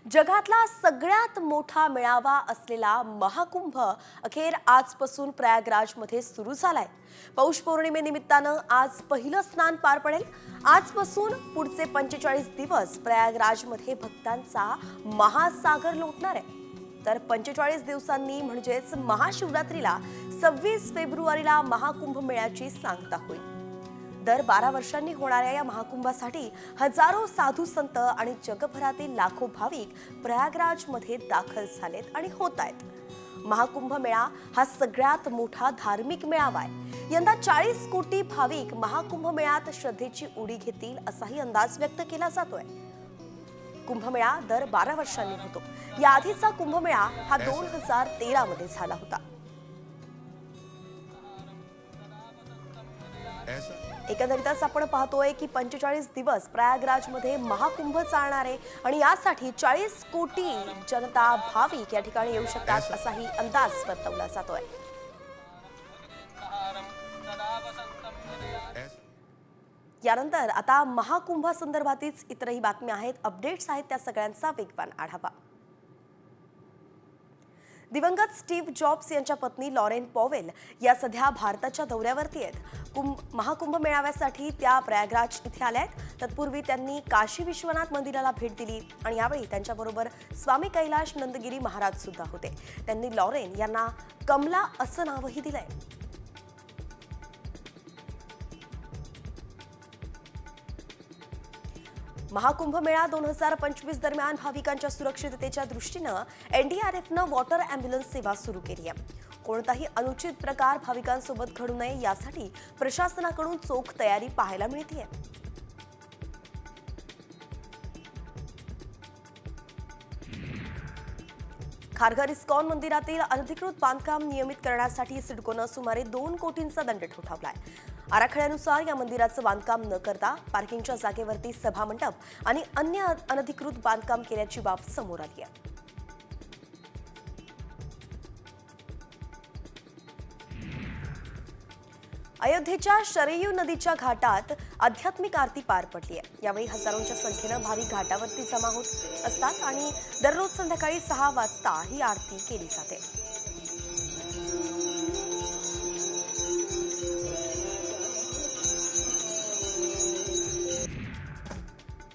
जगातला सगळ्यात मोठा मेळावा असलेला महाकुंभ अखेर आजपासून प्रयागराजमध्ये सुरू झालाय। पौष पौर्णिमेनिमित्तानं आज पहिलं स्नान पार पडेल। आजपासून पुढचे 45 दिवस प्रयागराजमध्ये भक्तांचा महासागर लोटणार आहे। तर 45 दिवसांनी म्हणजेच महाशिवरात्रीला 26 फेब्रुवारीला महाकुंभ मेळ्याची सांगता होईल। दर 12 वर्षांनी होणाऱ्या या महाकुंभासाठी हजारो साधू संत आणि जगभरातील लाखो भाविक प्रयागराजमध्ये दाखल झालेत आणि होत आहेत। महाकुंभ मेळा हा सगळ्यात मोठा धार्मिक मेळावा आहे। यंदा 40 कोटी भाविक महाकुंभ मेळ्यात श्रद्धेची उडी घेतील असाही अंदाज व्यक्त केला जातोय। कुंभमेळा दर 12 वर्षांनी होतो। या आधीचा कुंभमेळा हा 2013 मध्ये झाला होता। एकंदरीतच आपण पाहतोय की 45 दिवस प्रयागराजमध्ये महाकुंभ चालणार आहे आणि यासाठी 40 कोटी जनता भाविक या ठिकाणी येऊ शकतात असाही अंदाज वर्तवला जातोय। यानंतर आता महाकुंभासंदर्भातीच इतरही बातम्या आहेत, अपडेट्स आहेत, त्या सगळ्यांचा वेगवान आढावा। दिवंगत स्टीव्ह जॉब्स यांच्या पत्नी लॉरेन पॉवेल या सध्या भारताच्या दौऱ्यावरती आहेत। महाकुंभ मेळाव्यासाठी त्या प्रयागराज इथे आल्या आहेत। तत्पूर्वी त्यांनी काशी विश्वनाथ मंदिराला भेट दिली आणि यावेळी त्यांच्याबरोबर स्वामी कैलाश नंदगिरी महाराज सुद्धा होते। त्यांनी लॉरेन यांना कमला असं नावही दिलंय। महाकुंभ मेळा 2025 दरम्यान भाविकांच्या सुरक्षिततेच्या दृष्टीनं एनडीआरएफनं वॉटर अँब्युलन्स सेवा सुरू केली आहे। कोणताही अनुचित प्रकार भाविकांसोबत घडू नये यासाठी प्रशासनाकडून चोख तयारी पाहायला मिळते। खारघर इस्कॉन मंदिरातील अनधिकृत बांधकाम नियमित करण्यासाठी सिडकोनं सुमारे 2 कोटींचा दंड ठोठावलाय। आराखड्यानुसार या मंदिराचं बांधकाम न करता पार्किंगच्या जागेवरती सभामंडप आणि अन्य अनधिकृत बांधकाम केल्याची बाब समोर आली आहे। अयोध्येच्या शरयू नदीच्या घाटात आध्यात्मिक आरती पार पडली आहे। यावेळी हजारोंच्या संख्येनं भाविक घाटावरती जमा होत असतात आणि दररोज संध्याकाळी 6 वाजता ही आरती केली जाते।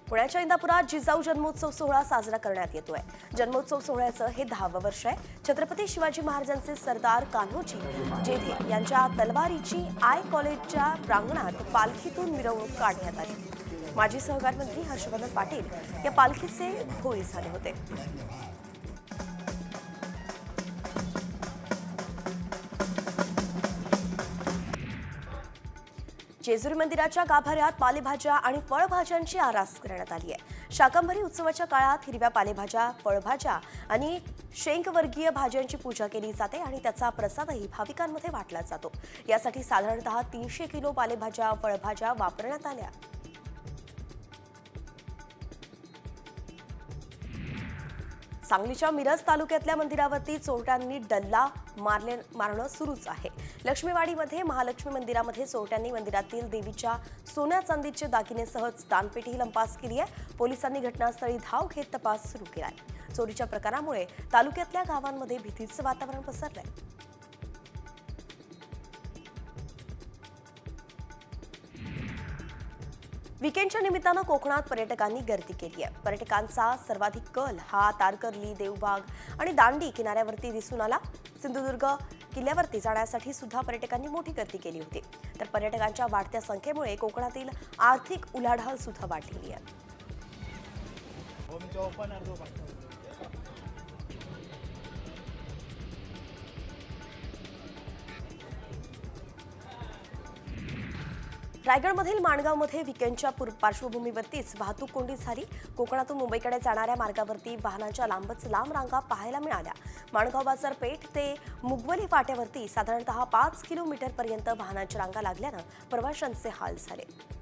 पुण्याच्या इंदापुरात जिजाऊ जन्मोत्सव सोहळा साजरा करण्यात येतोय। जन्मोत्सव सोहळ्याचं हे 10वं वर्ष आहे। छत्रपती शिवाजी महाराजांचे सरदार कान्होजी जेधे यांच्या तलवारीची आय कॉलेजच्या प्रांगणात पालखीतून मिरवणूक काढण्यात आली। माजी सहकार मंत्री हर्षवर्धन पाटील या पालखीचे भोई झाले होते। जेजुरी मंदिराच्या गाभाऱ्यात पालेभाज्या आणि फळभाज्यांची आरास करण्यात आली आहे। शाकंभरी उत्सवाच्या काळात हिरव्या पालेभाज्या, फळभाज्या आणि शेंगवर्गीय भाज्यांची पूजा केली जाते आणि त्याचा प्रसादही भाविकांमध्ये वाटला जातो। यासाठी साधारणतः 300 किलो पालेभाज्या, फळभाज्या वापरण्यात आल्या। सांगलीच्या मिरज तालुक्यातल्या मंदिरावरती चोरट्यांनी डल्ला मारणं सुरूच आहे। लक्ष्मीवाडीमध्ये महालक्ष्मी मंदिरामध्ये चोरट्यांनी मंदिरातील देवीच्या सोन्या चांदीचे दागिने सहज दानपेटी लंपास केली आहे। पोलिसांनी घटनास्थळी धाव घेत तपास सुरू केलाय। चोरीच्या प्रकारामुळे तालुक्यातल्या गावांमध्ये भीतीचं वातावरण पसरलंय। वीकेंडच्या निमित्तानं कोकणात पर्यटकांनी गर्दी केली आहे। पर्यटकांचा सर्वाधिक कल हा तारकर्ली, देवबाग आणि दांडी किनाऱ्यावरती दिसून आला। सिंधुदुर्ग किल्ल्यावरती जाण्यासाठी सुद्धा पर्यटकांनी मोठी गर्दी केली होती। तर पर्यटकांच्या वाढत्या संख्येमुळे कोकणातील आर्थिक उलाढाल सुद्धा वाढलेली आहे। रायगडमधील माणगावमध्ये वीकेंडच्या पार्श्वभूमीवरतीच वाहतूक कोंडी झाली। कोकणातून मुंबईकडे जाणाऱ्या मार्गावरती वाहनांच्या लांबच लांब रांगा पाहायला मिळाल्या। माणगाव बाजारपेठ ते मुगवली फाट्यावरती साधारणतः 5 किलोमीटरपर्यंत वाहनांच्या रांगा लागल्यानं प्रवाशांचे हाल झाले।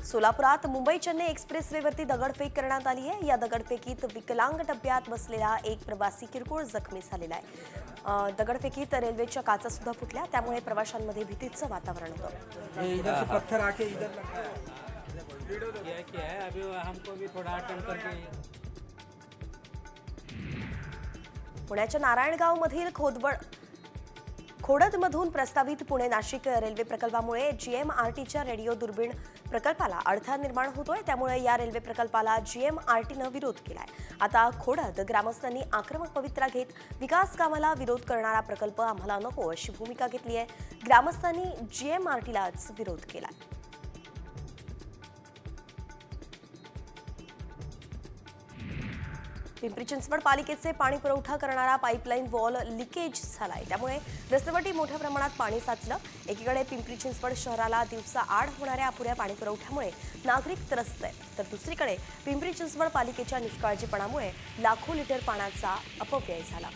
सोलापुरात मुंबई चेन्नई एक्सप्रेसवेवरती दगडफेक करण्यात आली आहे। या दगडफेकीत विकलांग डब्यात बसलेला एक प्रवासी किरकोळ जखमी झालेला आहे। दगडफेकीत रेल्वेच्या काचा सुद्धा फुटल्या, त्यामुळे प्रवाशांमध्ये भीतीचं वातावरण होतं. इधर से पत्थर आके इधर लगा है। क्या है अभी हमको भी थोड़ा अटेंड करके पुण्याच्या नारायणगावमधील खोडदमधून प्रस्तावित पुणे नाशिक रेल्वे प्रकल्पामुळे GMRTच्या रेडिओ दुर्बीण प्रकल्पाला अडथळा निर्माण होतोय. त्यामुळे या रेल्वे प्रकल्पाला GMRTनं विरोध केलाय. आता खोडद ग्रामस्थांनी आक्रमक पवित्रा घेत विकास कामाला विरोध करणारा प्रकल्प आम्हाला नको अशी भूमिका घेतली आहे. ग्रामस्थांनी GMRTलाच विरोध केलाय. पिंपरी चिंचवड पालिकेचे पाणी पुरवठा करणारा पाईपलाईन वॉल लिकेज झालाय. त्यामुळे रस्त्यावरती मोठ्या प्रमाणात पाणी साचलं. एकीकडे पिंपरी चिंचवड शहराला दिवसा आड होणाऱ्या अपुऱ्या पाणी पुरवठ्यामुळे नागरिक त्रस्त आहेत, तर दुसरीकडे पिंपरी चिंचवड पालिकेच्या निष्काळजीपणामुळे लाखो लिटर पाण्याचा अपव्यय झाला.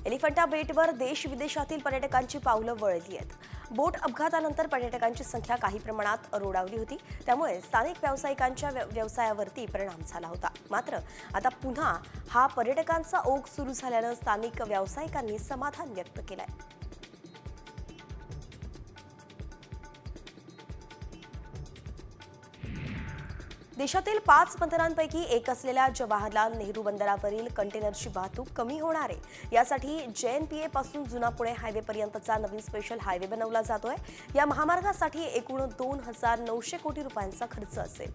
एलिफंटा बेटवर देश विदेशातील पर्यटकांची पावलं वळली आहेत. बोट अपघातानंतर पर्यटकांची संख्या काही प्रमाणात रोडावली होती. त्यामुळे स्थानिक व्यावसायिकांच्या व्यवसायावरती परिणाम झाला होता. मात्र आता पुन्हा हा पर्यटकांचा ओघ सुरू झाल्यानं स्थानिक व्यावसायिकांनी समाधान व्यक्त केलंय. देशातील 5 बंदरांपैकी एक असलेल्या जवाहरलाल नेहरू बंदरावरील कंटेनरची वाहतूक कमी होणार आहे. यासाठी JNPA पासून जुना पुणे हायवेपर्यंतचा नवीन स्पेशल हायवे बनवला जातोय. या महामार्गासाठी एकूण 2,900 कोटी रुपयांचा खर्च असेल.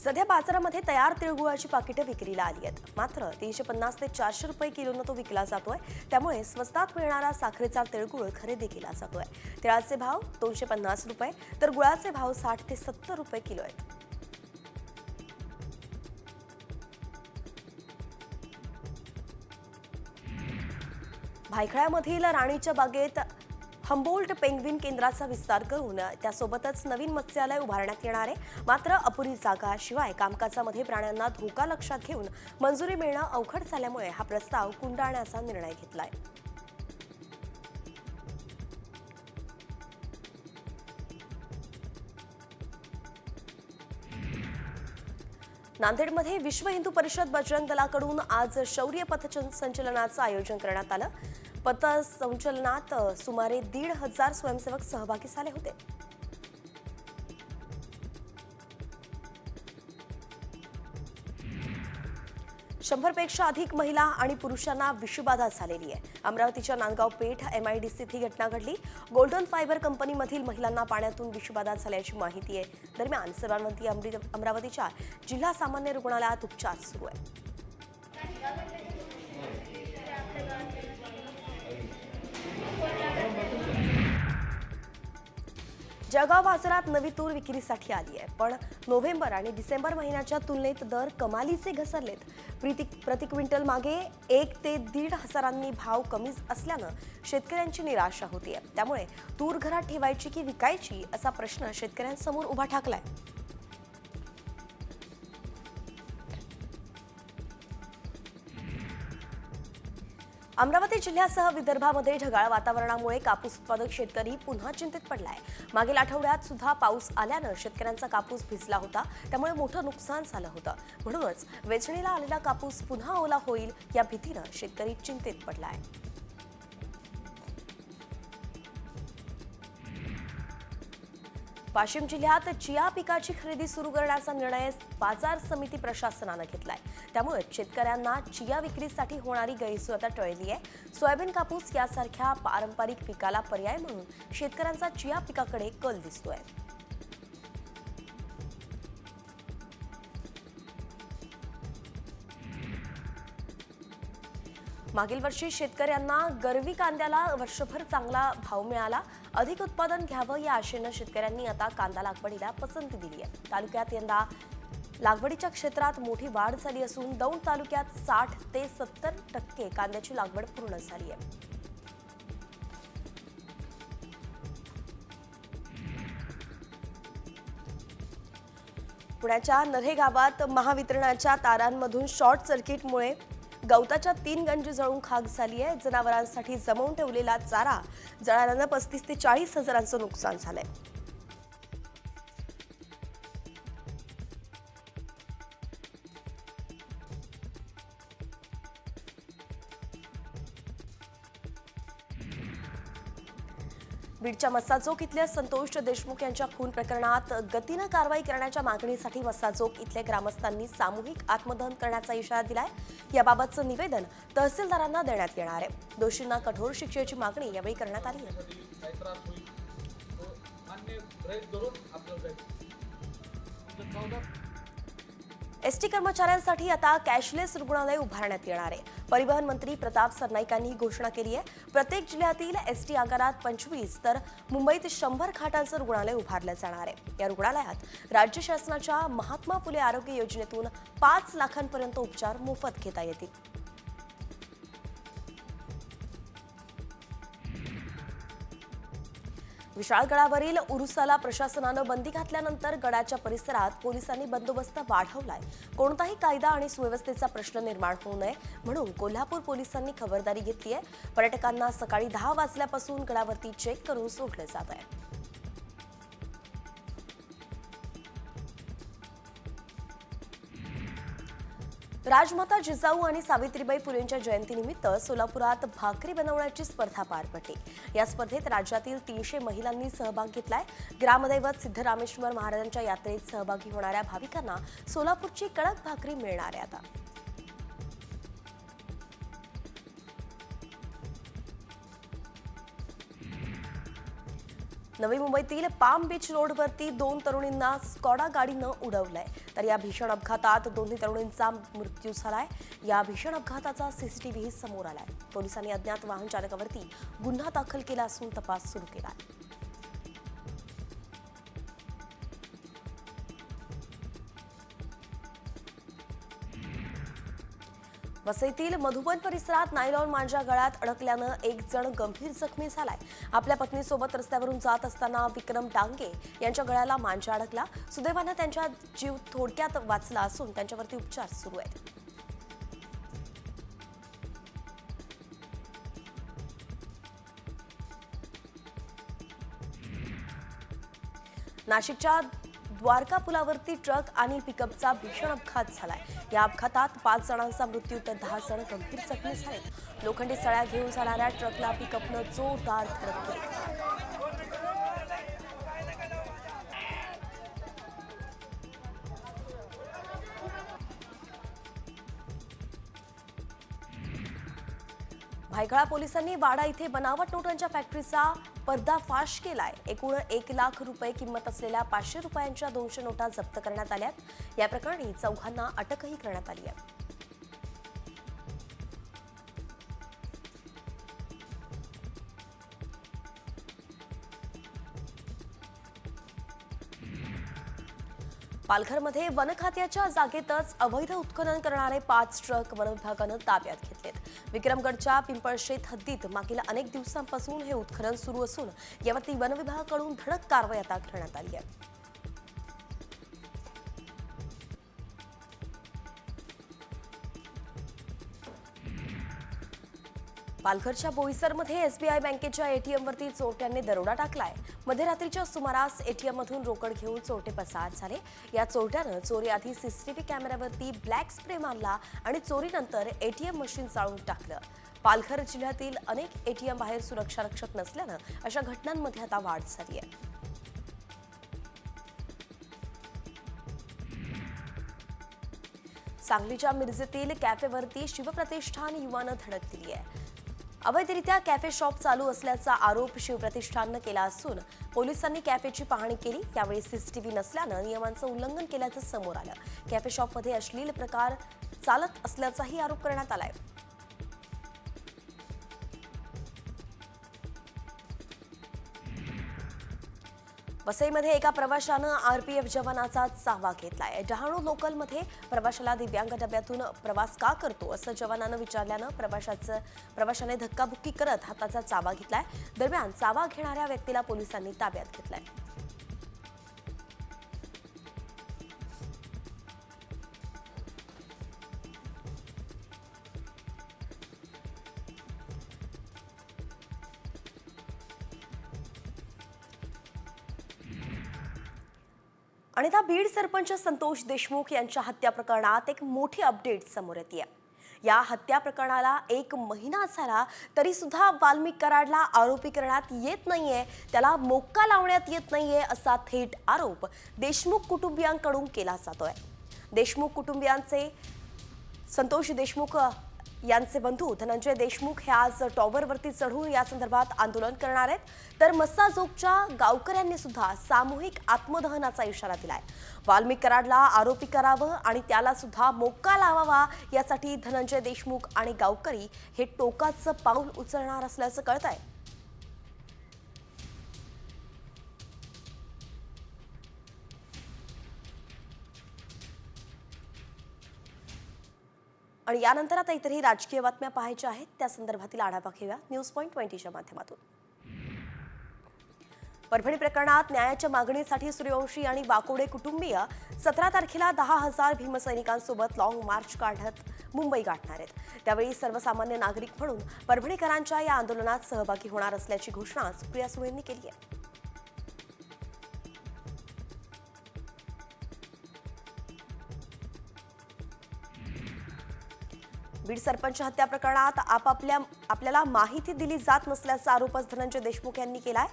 सध्या बाजारामध्ये तयार तिळगुळाची पाकिटं विक्रीला आली आहेत. मात्र 350 ते 400 रुपये किलोनं तो विकला जातोय. त्यामुळे स्वस्तात मिळणारा साखरेचा तिळगुळ खरेदी केला जातोय. तिळाचे भाव 250 रुपये तर गुळाचे भाव 60 ते 70 रुपये किलो आहेत. भायखळ्यामधील राणीच्या बागेत हम्बोल्ट पेंग्विन केंद्राचा विस्तार करून त्यासोबतच नवीन मत्स्यालय उभारण्यात येणार आहे. मात्र अपुरी जागा शिवाय कामकाजामध्ये प्राण्यांना धोका लक्षात घेऊन मंजुरी मिळणं अवघड झाल्यामुळे हा प्रस्ताव कुंडाळण्याचा निर्णय घेतलाय. नांदेडमध्ये विश्व हिंदू परिषद बजरंग दलाकडून आज शौर्य पथसंचलनाचं आयोजन करण्यात आलं. पथसंचलनात सुमारे 1,500 स्वयंसेवक सहभागी झाले होते. शंभरपेक्षा अधिक महिला आणि पुरुषांना विषबाधा झालेली आहे. अमरावतीच्या नांदगाव पेठ MIDC ही घटना घडली. गोल्डन फायबर कंपनीमधील महिलांना पाण्यातून विषबाधा झाल्याची माहिती आहे. दरम्यान सर्वांवती अमरावतीच्या जिल्हा सामान्य रुग्णालयात उपचार सुरू आहेत. जळगाव बाजारात नवी तूर विक्रीसाठी आली आहे. पण नोव्हेंबर आणि डिसेंबर महिन्याच्या तुलनेत दर कमालीचे घसरलेत. प्रति क्विंटल मागे 1 ते 1.5 हजारांनी भाव कमी असल्यानं शेतकऱ्यांची निराशा होतीये. त्यामुळे तूर घरात ठेवायची की विकायची असा प्रश्न शेतकऱ्यांसमोर उभा ठाकलाय. अमरावती जिल्ह्यासह विदर्भामध्ये ढगाळ वातावरणामुळे कापूस उत्पादक शेतकरी पुन्हा चिंतेत पडलाय. मागील आठवड्यात सुद्धा पाऊस आल्यानं शेतकऱ्यांचा कापूस भिजला होता. त्यामुळे मोठं नुकसान झालं होतं. म्हणूनच वेचणीला आलेला कापूस पुन्हा ओला होईल या भीतीनं शेतकरी चिंतेत पडलाय. वाशिम जिल्ह्यात चिया पिकाची खरेदी सुरू करण्याचा निर्णय बाजार समिती प्रशासनानं घेतलाय. त्यामुळे शेतकऱ्यांना चिया विक्रीसाठी होणारी गैरसोय आता टळली आहे. सोयाबीन, कापूस यासारख्या पारंपरिक पिकाला पर्याय म्हणून शेतकऱ्यांचा चिया पिकाकडे कल दिसतोय. मागील वर्षी शेतकऱ्यांना गरवी कांद्याला वर्षभर चांगला भाव मिळाला. अधिक उत्पादन घ्यावं या आशेनं शेतकऱ्यांनी आता कांदा लागवडीला पसंती दिली आहे. तालुक्यात यंदा लागवडीच्या क्षेत्रात मोठी वाढ झाली असून दौंड तालुक्यात 60 ते 70% कांद्याची लागवड पूर्ण झाली आहे. पुण्याच्या नऱ्हे गावात महावितरणाच्या तारांमधून शॉर्ट सर्किटमुळे गवताच्या 3 गंजी जळून खाक झाली आहे. जनावरांसाठी जमवून ठेवलेला चारा जळाल्यानं 35 ते 40 हजारांचं नुकसान झालंय. बीडच्या मस्साचोक इथल्या संतोष देशमुख यांच्या खून प्रकरणात गतीनं कारवाई करण्याच्या मागणीसाठी मस्साचोक इथल्या ग्रामस्थांनी सामूहिक आत्मदहन करण्याचा इशारा दिलाय. याबाबतचं निवेदन तहसीलदारांना देण्यात येणार आहे. दोषींना कठोर शिक्षेची मागणी यावेळी करण्यात आली आहे. एसटी कर्मचाऱ्यांसाठी आता कॅशलेस रुग्णालय उभारण्यात येणार आहे. परिवहन मंत्री प्रताप सरनाईकांनी ही घोषणा केली आहे. प्रत्येक जिल्ह्यातील एसटी आगारात 25 तर मुंबईत 100 खाटांचं रुग्णालय उभारलं जाणार आहे. या रुग्णालयात राज्य शासनाच्या महात्मा फुले आरोग्य योजनेतून 5 लाखांपर्यंत उपचार मोफत घेता येतील. विशाळगडावरील उरुसाला प्रशासनानं बंदी घातल्यानंतर गडाच्या परिसरात पोलिसांनी बंदोबस्त वाढवलाय. कोणताही कायदा आणि सुव्यवस्थेचा प्रश्न निर्माण होऊ नये म्हणून कोल्हापूर पोलिसांनी खबरदारी घेतली आहे. पर्यटकांना सकाळी 10 वाजल्यापासून गडावरती चेक करून सोडले जात आहे. राजमाता जिजाऊ आणि सावित्रीबाई फुलेंच्या जयंतीनिमित्त सोलापुरात भाकरी बनवण्याची स्पर्धा पार पडली. या स्पर्धेत राज्यातील 300 महिलांनी सहभाग घेतलाय. ग्रामदैवत सिद्धरामेश्वर महाराजांच्या यात्रेत सहभागी होणाऱ्या भाविकांना सोलापूरची कडक भाकरी मिळणार आहे. आता नवी मुंबईतील पाम बीच रोडवरती 2 तरुणींना स्कॉडा गाडीनं उडवलंय. तर या भीषण अपघातात दोन्ही तरुणींचा मृत्यू झालाय. या भीषण अपघाताचा सीसीटीव्ही समोर आलाय. पोलिसांनी अज्ञात वाहन चालकावरती गुन्हा दाखल केला असून तपास सुरू केलाय. वसईतील मधुबन परिसरात नायलॉन मांजा गळ्यात अडकल्यानं एक जण गंभीर जखमी झालाय. आपल्या पत्नीसोबत रस्त्यावरून जात असताना विक्रम डांगे यांच्या गळ्याला मांजा अडकला. सुदैवानं त्यांचा जीव थोडक्यात वाचला असून त्यांच्यावरती उपचार सुरू आहेत. नाशिकच्या द्वारका पुलावरती ट्रक आणि पिकअपचा भीषण अपघात झालाय. या अपघातात 5 जणांचा मृत्यू तर 10 जण गंभीर जखमी झालेत. लोखंडी सळ्या घेऊन जाणाऱ्या ट्रकला पिकअपनं जोरदार धडक दिली. भायखळा पोलिसांनी वाडा इथे बनावट नोटांच्या फॅक्टरीचा पर्दाफाश केलाय. एकूण 1 लाख रुपये किंमत असलेल्या 500 रुपयांच्या 200 नोटा जप्त करण्यात आल्यात. या प्रकरणी 4 अटकही करण्यात आली आहे. पालघरमध्ये वन खात्याच्या जागेतच अवैध उत्खनन करणारे 5 ट्रक वन विभागानं ताब्यात घेतलेत. विक्रमगडच्या पिंपळशेत हद्दीत मागील अनेक दिवसांपासून हे उत्खनन सुरू असून यावरती वन विभागाकडून धडक कारवाई आता करण्यात आली आहे. पालघरच्या बोईसरमध्ये एसबीआय बँकेच्या एटीएमवरती चोरट्यांनी दरोडा टाकलाय. मध्यरात्रीच्या सुमारास एटीएममधून रोकड घेऊन चोरटे पसार झाले. या चोरट्यानं चोरीआधी सीसीटीव्ही कॅमेऱ्यावरती ब्लॅक स्प्रे मारला आणि चोरीनंतर एटीएम मशीन जाळून टाकलं. पालघर जिल्ह्यातील अनेक एटीएम बाहेर सुरक्षा रक्षक नसल्यानं अशा घटनांमध्ये आता वाढ झाली आहे. सांगलीच्या मिरजेतील कॅफेवरती शिवप्रतिष्ठान युवानं धडक दिली आहे. अवैधरित्या कॅफे शॉप चालू असल्याचा आरोप शिवप्रतिष्ठाननं केला असून पोलिसांनी कॅफेची पाहणी केली. त्यावेळी सीसीटीव्ही नसल्यानं नियमांचं उल्लंघन केल्याचं समोर आलं. कॅफे शॉपमध्ये अश्लील प्रकार चालत असल्याचाही आरोप करण्यात आलाय. वसईमध्ये एका प्रवाशानं आरपीएफ जवानाचा चावा घेतलाय. डहाणू लोकलमध्ये प्रवाशाला दिव्यांग डब्यातून प्रवास का करतो असं जवानानं विचारल्यानं प्रवाशाने धक्काबुक्की करत हाताचा चावा घेतलाय. दरम्यान चावा घेणाऱ्या व्यक्तीला पोलिसांनी ताब्यात घेतलाय. आणि आता बीड सरपंच संतोष देशमुख यांच्या हत्या प्रकरणात एक मोठी अपडेट समोर येते. या हत्या प्रकरणाला 1 महिना झाला तरी सुद्धा वाल्मिक कराडला आरोपी करण्यात येत नाहीये, त्याला मोक्का लावण्यात येत नाहीये असा थेट आरोप देशमुख कुटुंबियांकडून केला जातोय. देशमुख कुटुंबियांचे संतोष देशमुख यांचे बंधू धनंजय देशमुख हे आज टॉवरवरती चढून या संदर्भात आंदोलन करणार आहेत. तर मस्साजोगच्या गावकऱ्यांनी सुद्धा सामूहिक आत्मदहनाचा इशारा दिलाय. वाल्मिक कराडला आरोपी करावं आणि त्याला सुद्धा मोक्का लावावा यासाठी धनंजय देशमुख आणि गावकरी हे टोकाचं पाऊल उचलणार असल्याचं कळतंय. आणि यानंतर आता इतरही राजकीय बातम्या पाहायच्या आहेत, त्या संदर्भातील आढावा घेऊया न्यूज पॉइंट 20च्या माध्यमातून. परभणी प्रकरणात न्यायाच्या मागणीसाठी सूर्यवंशी आणि वाकोडे कुटुंबीय 17 तारखेला 10,000 भीमसैनिकांसोबत लॉंग मार्च काढत मुंबई गाठणार आहेत. त्यावेळी सर्वसामान्य नागरिक म्हणून परभणीकरांच्या या आंदोलनात सहभागी होणार असल्याची घोषणा सुप्रिया सुळेंनी केली आहे. बीड सरपंच हत्या प्रकरणात आपल्याला माहिती दिली जात नसल्याचा आरोपच धनंजय देशमुख यांनी केलाय.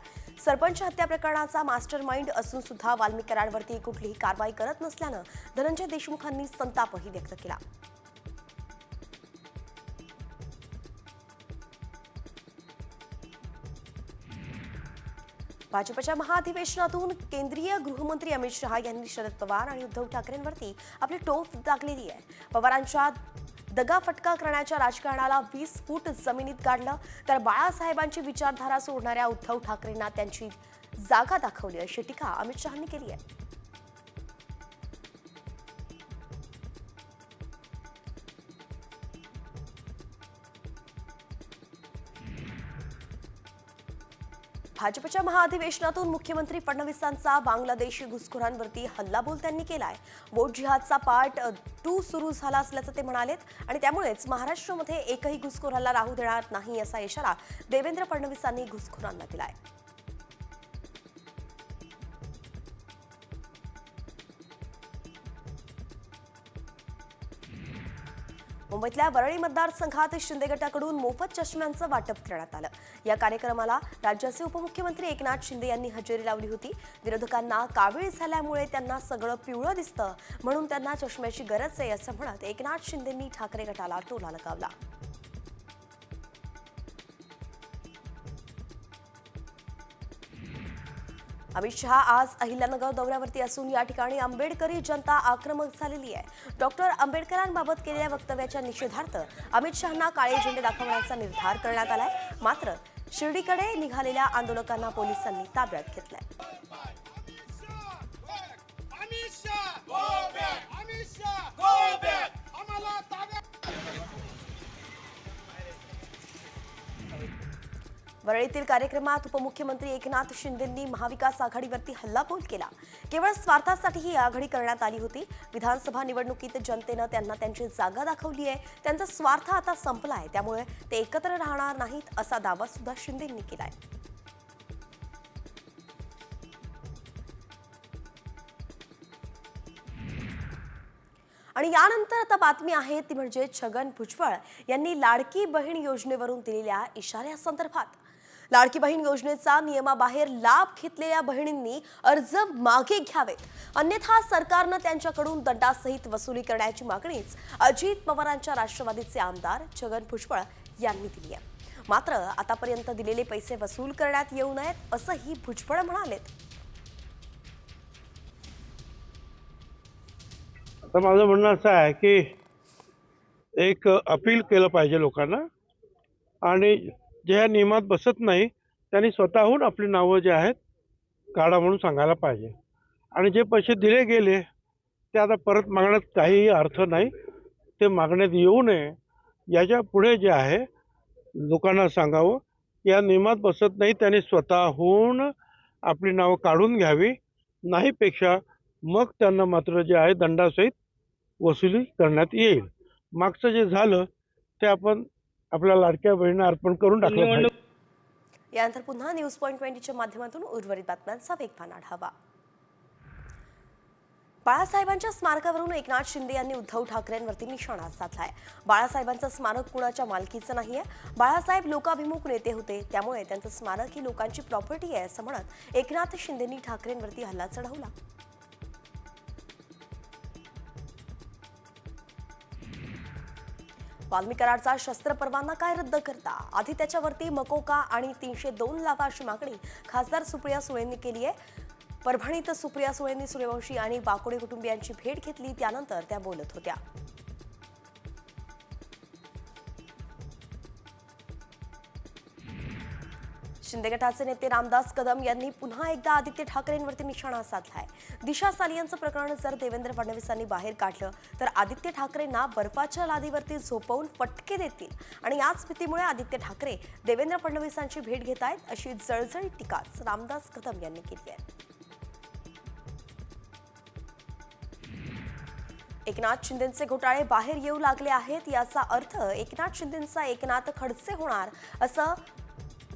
सरपंच हत्या प्रकरणाचा मास्टर माइंड असून सुद्धा वाल्मिक कराडवरती कुठलीही कारवाई करत नसल्यानं धनंजय देशमुखांनी संतापही व्यक्त केला. भाजपच्या महाधिवेशनातून केंद्रीय गृहमंत्री अमित शहा यांनी शरद पवार आणि उद्धव ठाकरेंवरती आपली टोप टाकलेली आहे. पवारांच्या दगाफटका करण्याच्या राजकारणाला 20 फूट जमिनीत गाडलं, तर बाळासाहेबांची विचारधारा सोडणाऱ्या उद्धव ठाकरेंना त्यांची जागा दाखवली अशी टीका अमित शहांनी केली आहे. भाजपच्या महाअधिवेशनातून मुख्यमंत्री फडणवीसांचा बांगलादेशी घुसखोरांवरती हल्लाबोल त्यांनी केलाय. वोट जिहादचा पार्ट 2 सुरू झाला असल्याचं ते म्हणालेत आणि त्यामुळेच महाराष्ट्रामध्ये एकही घुसखोराला राहू देणार नाही असा इशारा देवेंद्र फडणवीसांनी घुसखोरांना दिलाय. मुंबईतल्या वरळी मतदारसंघात शिंदे गटाकडून मोफत चष्म्यांचं वाटप करण्यात आलं. या कार्यक्रमाला राज्याचे उपमुख्यमंत्री एकनाथ शिंदे यांनी हजेरी लावली होती. विरोधकांना कावीळ झाल्यामुळे त्यांना सगळं पिवळं दिसतं, म्हणून त्यांना चष्म्याची गरज आहे असं म्हणत एकनाथ शिंदेंनी ठाकरे गटाला टोला लगावला. अमित शहा आज अहिल्यानगर दौऱ्यावरती असून या ठिकाणी आंबेडकरी जनता आक्रमक झालेली आहे. डॉक्टर आंबेडकरांबाबत केलेल्या वक्तव्याच्या निषेधार्थ अमित शहांना काळे झेंडे दाखवण्याचा निर्धार करण्यात आलाय. मात्र शिर्डीकडे निघालेल्या आंदोलकांना पोलिसांनी ताब्यात घेतलंय. वरळीतील कार्यक्रमात उपमुख्यमंत्री एकनाथ शिंदेंनी महाविकास आघाडीवरती हल्लाबोल केला. केवळ स्वार्थासाठी ही आघाडी करण्यात आली होती. विधानसभा निवडणुकीत जनतेनं त्यांना त्यांची जागा दाखवली आहे. त्यांचा स्वार्थ आता संपलाय, त्यामुळे ते एकत्र राहणार नाहीत असा दावा सुद्धा शिंदेंनी केलाय. आणि यानंतर आता बातमी आहे ती म्हणजे छगन भुजबळ यांनी लाडकी बहीण योजनेवरून दिलेल्या इशाऱ्यासंदर्भात. लाडकी बहीण योजनेचा नियमाबाहेर लाभ घेतलेल्या बहिणींनी अर्ज मागे घ्यावेत, अन्यथा सरकारनं त्यांच्याकडून दंडासहित वसुली करण्याची मागणीच अजित पवारांच्या राष्ट्रवादीचे आमदार छगन भुजबळ यांनी दिली आहे. मात्र आतापर्यंत दिलेले पैसे वसूल करण्यात येऊ नयेत असंही भुजबळ म्हणालेत. आता माझं म्हणणं असं आहे की एक अपील केलं पाहिजे लोकांना, आणि जे ह्या नियमात बसत नाही त्यांनी स्वतःहून आपली नावं जे आहेत काढा म्हणून सांगायला पाहिजे. आणि जे पैसे दिले गेले ते आता परत मागण्यात काहीही अर्थ नाही, ते मागण्यात येऊ नये. याच्या पुढे जे आहे लोकांना सांगावं या नियमात बसत नाही, त्यांनी स्वतःहून आपली नावं काढून घ्यावी, नाहीपेक्षा मग त्यांना मात्र जे आहे दंडासहित वसुली करण्यात येईल. मागचं जे झालं ते आपण आपल्या लाडक्या बहिणींना अर्पण करून टाकलं पाहिजे. यानंतर पुन्हा न्यूज पॉइंट 20च्या माध्यमातून उर्वरित बातम्यांचा वेगवान आढावा. बाळासाहेबांच्या स्मारकावरून एकनाथ शिंदे यांनी उद्धव ठाकरेंवरती निशाणा साधलाय. बाळासाहेबांचं स्मारक कुणाच्या मालकीचं नाहीये. बाळासाहेब लोकाभिमुख नेते होते, त्यामुळे त्यांचं स्मारक ही लोकांची प्रॉपर्टी आहे असं म्हणत एकनाथ शिंदेंनी ठाकरेंवरती हल्ला चढवला. वाल्मी कराडचा शस्त्र परवाना काय रद्द करता? आधी त्याच्यावरती मकोका आणि 302 लावा अशी मागणी खासदार सुप्रिया सुळेंनी केली आहे. परभणीत सुप्रिया सुळेंनी सूर्यवंशी आणि बाकोडे कुटुंबियांची भेट घेतली, त्यानंतर त्या बोलत होत्या. शिंदे गटाचे नेते रामदास कदम यांनी पुन्हा एकदा आदित्य ठाकरेंवरती निशाणा साधलाय. दिशा सालियांचं प्रकरण जर देवेंद्र फडणवीसांनी बाहेर काढलं तर आदित्य ठाकरेंना बर्फाच्या लादीवरती झोपवून फटके देतील आणि याच भीतीमुळे आदित्य ठाकरे देवेंद्र फडणवीसांची भेट घेत आहेत अशी जळजळीत टीकाच रामदास कदम यांनी केली आहे. एकनाथ शिंदेंचे घोटाळे बाहेर येऊ लागले आहेत, याचा अर्थ एकनाथ शिंदेंचा एकनाथ खडसे होणार असं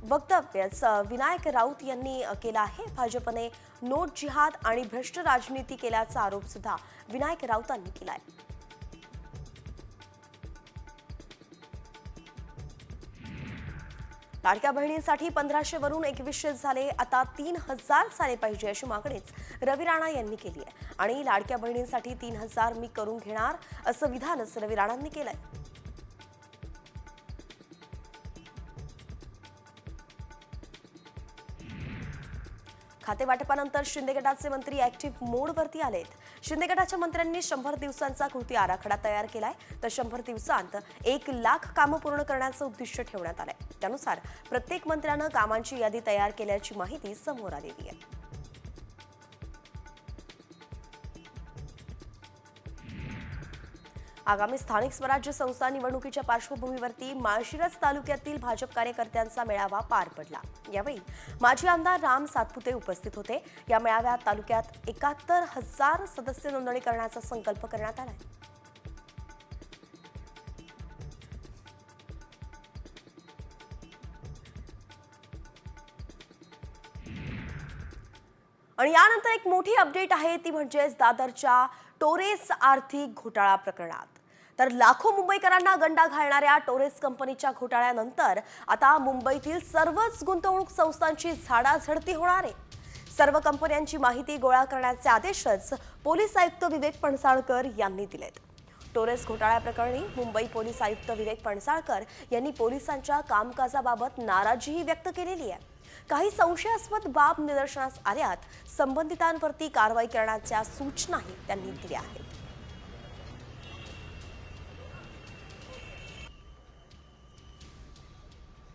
वक्तव्य विनायक राऊत यांनी केलं आहे. भाजपने नोट जिहाद आणि भ्रष्ट राजनीती केल्याचा आरोप सुद्धा विनायक राऊतांनी केलाय. लाडक्या बहिणींसाठी 1500 वरून 2100 झाले, आता 3000 झाले पाहिजे अशी मागणीच रवी राणा यांनी केली आहे. आणि लाडक्या बहिणींसाठी 3000 मी करून घेणार असं विधानच रवी राणांनी केलंय. खातेवाटपानंतर शिंदे गटाचे मंत्री ऍक्टिव्ह मोडवरती आलेत. शिंदे गटाच्या मंत्र्यांनी 100 दिवसांचा कृती आराखडा तयार केलाय, तर 100 दिवसांत 1,00,000 कामं पूर्ण करण्याचं उद्दिष्ट ठेवण्यात आलंय. त्यानुसार प्रत्येक मंत्र्यानं कामांची यादी तयार केल्याची माहिती समोर आलेली आहे. आगामी स्थानिक स्वराज्य संस्था निवडणुकीच्या पार्श्वभूमीवरती माळशिरस तालुक्यातील भाजप कार्यकर्त्यांचा मेळावा पार पडला. यावेळी माजी आमदार राम सातपुते उपस्थित होते. या मेळाव्यात तालुक्यात 71,000 सदस्य नोंदणी करण्याचा संकल्प करण्यात आलाय. आणि यानंतर एक मोठी अपडेट आहे, ती म्हणजेच दादरच्या टोरेस आर्थिक घोटाळा प्रकरणात. तर लाखो मुंबईकरांना गंडा घालणाऱ्या टोरेस कंपनीच्या घोटाळ्यानंतर आता मुंबईतील सर्वच गुंतवणूक संस्थांची झाडाझडती होणार आहे. सर्व कंपन्यांची माहिती गोळा करण्याचे आदेशच पोलीस आयुक्त विवेक फणसाळकर यांनी दिलेत. टोरेस घोटाळ्याप्रकरणी मुंबई पोलीस आयुक्त विवेक फणसाळकर यांनी पोलिसांच्या कामकाजाबाबत नाराजीही व्यक्त केलेली आहे. काही संशयास्पद बाब निदर्शनास आल्यात संबंधितांवरती कारवाई करण्याच्या सूचनाही त्यांनी दिल्या आहेत.